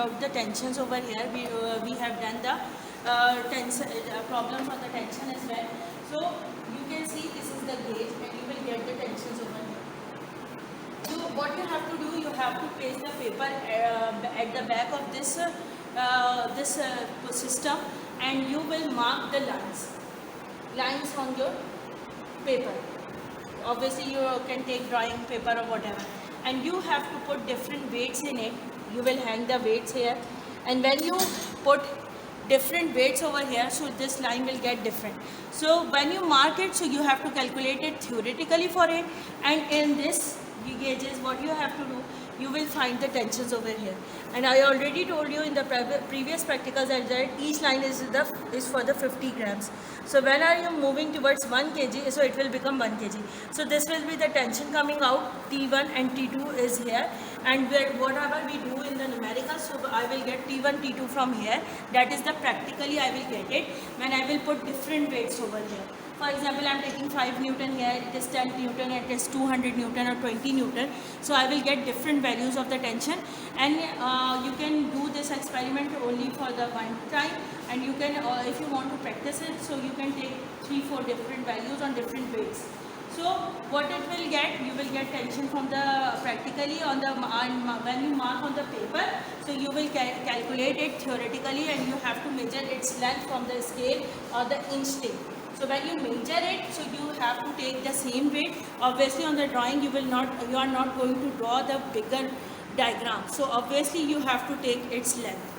out the tensions over here. We have done the problems on the tension as well. So you can see this is the gauge and you will get the tensions over here. So what you have to do, you have to place the paper at the back of this system, and you will mark the lines on your paper. Obviously you can take drawing paper or whatever, and you have to put different weights in it. You will hang the weights here, and when you put different weights over here, so this line will get different. So when you mark it, so you have to calculate it theoretically for it, and in this gauges what you have to do, you will find the tensions over here. And I already told you in the previous practicals that each line is for the 50 grams. So when are you moving towards 1 kg, so it will become 1 kg. So this will be the tension coming out. T1 and T2 is here, and whatever we do in the numerical, so I will get T1 T2 from here. That is the practically I will get it when I will put different weights over here. For example, I am taking 5 Newton here, it is 10 Newton, it is 200 Newton or 20 Newton. So I will get different values of the tension, and you can do this experiment only for the one time, and you can, if you want to practice it, so you can take 3-4 different values on different weights. So what it will get, you will get tension from the practically on the when you mark on the paper, so you will calculate it theoretically, and you have to measure its length from the scale or the inch tape. So when you measure it, so you have to take the same weight. Obviously on the drawing you are not going to draw the bigger diagram. So obviously you have to take its length.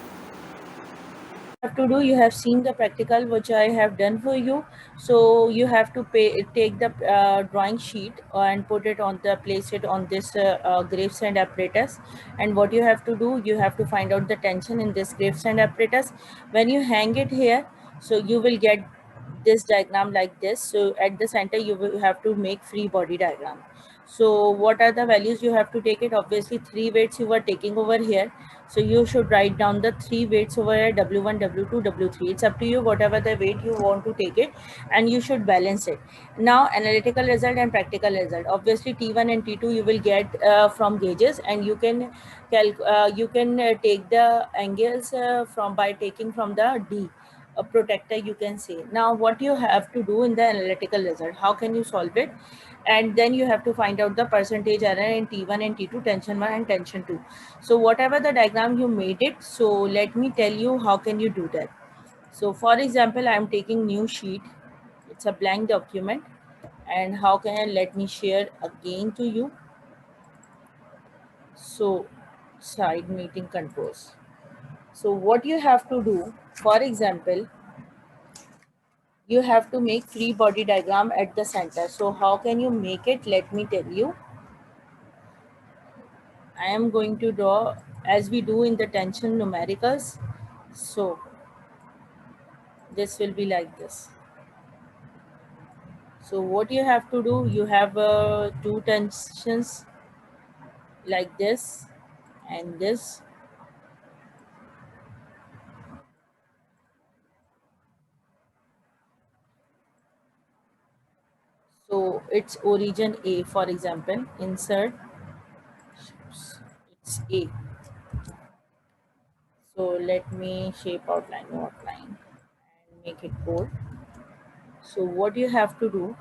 Have to do, you have seen the practical which I have done for you. So you have to take the drawing sheet and put it on place it on this gravesend apparatus, and what you have to do, you have to find out the tension in this gravesend apparatus. When you hang it here, so you will get this diagram like this. So at the center you will have to make free body diagram. So what are the values you have to take it? Obviously 3 weights you are taking over here, so you should write down the 3 weights over here, W1, W2, W3. It's up to you whatever the weight you want to take it, and you should balance it. Now analytical result and practical result. Obviously T1 and T2 you will get from gauges, and you can take the angles from by taking from the D, a protector you can say. Now what you have to do in the analytical result, how can you solve it? And then you have to find out the percentage error in T1 and T2, tension 1 and tension 2. So whatever the diagram you made it, so let me tell you how can you do that. So for example, I am taking new sheet, it's a blank document, and how can I, let me share again to you. So side meeting controls. So what you have to do, for example, you have to make free body diagram at the center. So how can you make it? Let me tell you. I am going to draw as we do in the tension numericals. So this will be like this. So what you have to do, you have 2 tensions like this and this. So it's origin A, for example, insert, it's A. So let me shape outline, and make it bold. So what you have to do,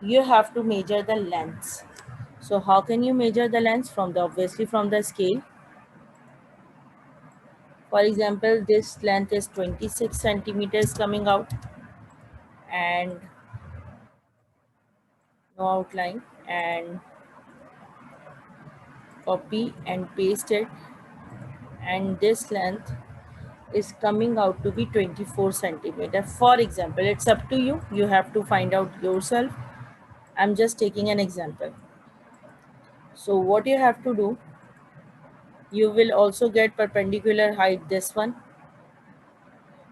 you have to measure the lengths. So how can you measure the lengths? From the, obviously from the scale. For example, this length is 26 centimeters coming out, and no outline, and copy and paste it, and this length is coming out to be 24 centimeter. For example, it's up to you, you have to find out yourself. I'm just taking an example. So what you have to do, you will also get perpendicular height, this one.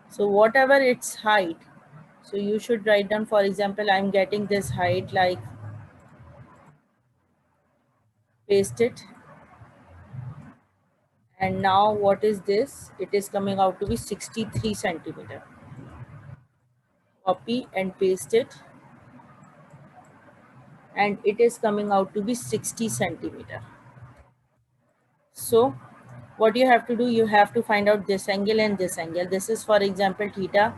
So whatever its height, so you should write down, for example, I'm getting this height like, paste it, and now what is this, it is coming out to be 63 centimeter. Copy and paste it, and it is coming out to be 60 centimeter. So what you have to do, you have to find out this angle and this angle. This is for example theta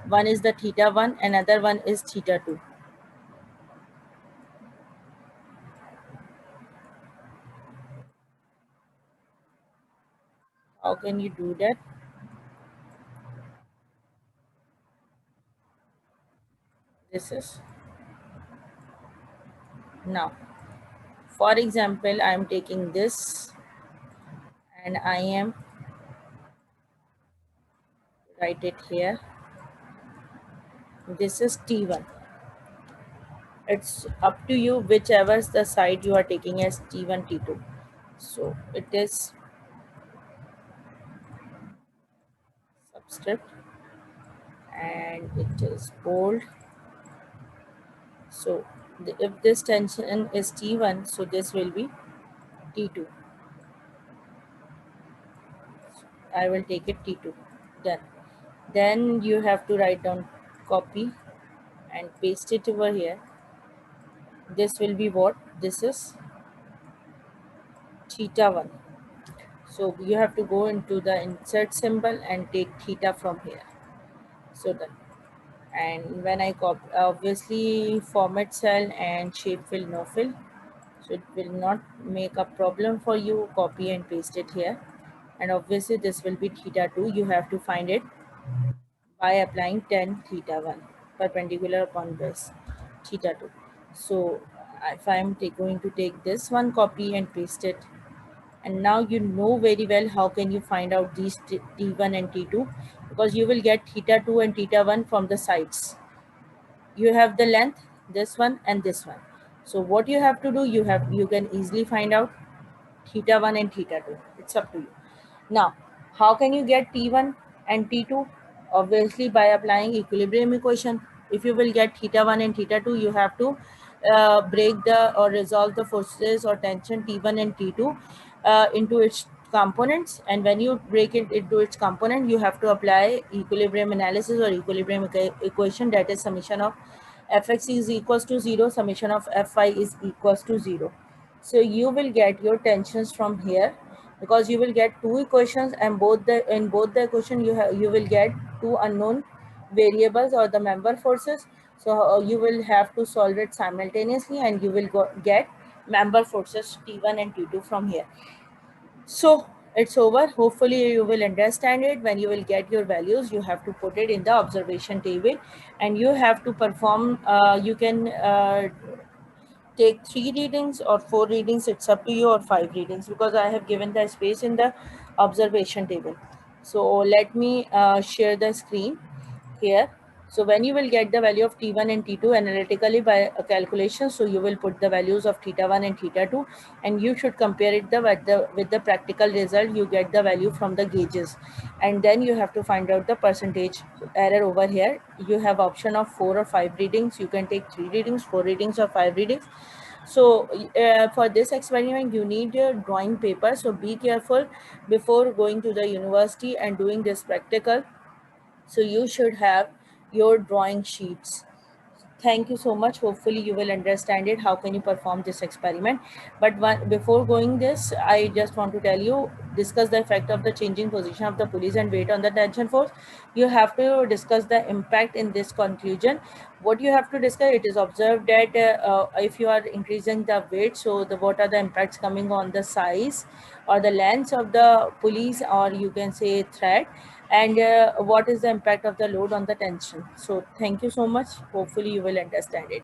1 is the theta 1, another one is theta 2. How can you do that? This is now, for example, I am taking this and I am write it here. This is T1. It's up to you whichever the side you are taking as T1, T2. So it is subscript and it is bold. So if this tension is T1, so this will be T2. I will take it T2. Done. Then you have to write down, copy and paste it over here. This will be what? This is theta 1. So you have to go into the insert symbol and take theta from here. So done. And when I copy, obviously format cell and shape fill, no fill. So it will not make a problem for you. Copy and paste it here. And obviously this will be theta 2. You have to find it by applying tan theta 1 perpendicular upon base theta 2. So if I am going to take this one, copy and paste it, and now you know very well how can you find out these T1 and T2, because you will get theta 2 and theta 1 from the sides. You have the length, this one and this one. So what you have to do, you can easily find out theta 1 and theta 2. It's up to you. Now, how can you get T1 and T2? Obviously, by applying equilibrium equation. If you will get theta 1 and theta 2, you have to break the or resolve the forces or tension T1 and T2 into its components. And when you break it into its component, you have to apply equilibrium analysis or equilibrium equation, that is summation of fx is equals to 0, summation of fy is equals to 0. So you will get your tensions from here, because you will get two equations, and in both the equation you will get two unknown variables or the member forces. So you will have to solve it simultaneously, and you will get member forces T1 and T2 from here. So it's over. Hopefully you will understand it. When you will get your values, you have to put it in the observation table, and you have to perform, you can take 3 readings or 4 readings, it's up to you, or 5 readings, because I have given the space in the observation table. So let me share the screen here. So when you will get the value of T1 and T2 analytically by a calculation, so you will put the values of theta 1 and theta 2, and you should compare it with the practical result. You get the value from the gauges, and then you have to find out the percentage error over here. You have option of 4 or 5 readings. You can take 3 readings, 4 readings, or 5 readings. So for this experiment, you need your drawing paper. So be careful before going to the university and doing this practical. So you should have your drawing sheets. Thank you so much. Hopefully you will understand it. How can you perform this experiment? But before going this, I just want to tell you, discuss the effect of the changing position of the pulleys and weight on the tension force. You have to discuss the impact in this conclusion. What you have to discuss, it is observed that if you are increasing the weight, so what are the impacts coming on the size or the length of the pulleys, or you can say thread, and what is the impact of the load on the tension. So thank you so much. Hopefully you will understand it.